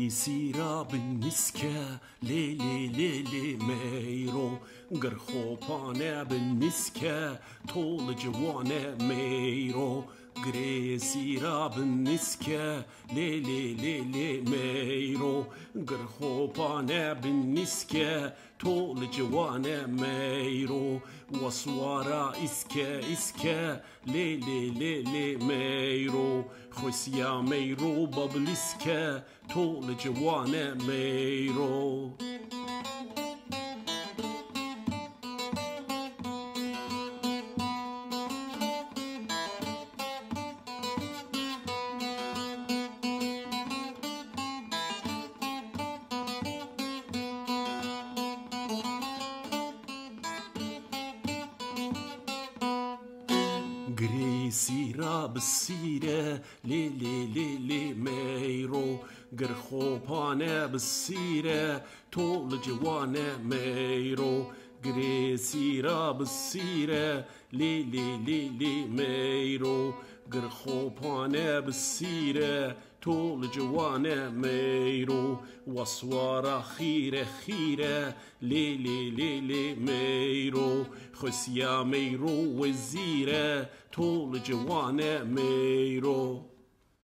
گریسی را بنسکه لیلی لیلی میرو گرخوپانه بنسکه طول جوانه میرو گریسی را بنسکه لیلی لیلی میرو گرخوپانه بنسکه طول جوانه میرو وسوارا اسکه اسکه لیلی لیلی میرو خوسیا میرو بابلیسکه طول جوانه میرو گریسی را بسیره لیلی لیلی میرو گرخوپانه بسیره طول جوانه میرو گریسی را بسیره لیلی لیلی میرو گرخوپانه بسیره طول جوانه میرو وسوارا خیره خیره لیلی لیلی میرو خسیا میرو وزیره طول جوانه میرو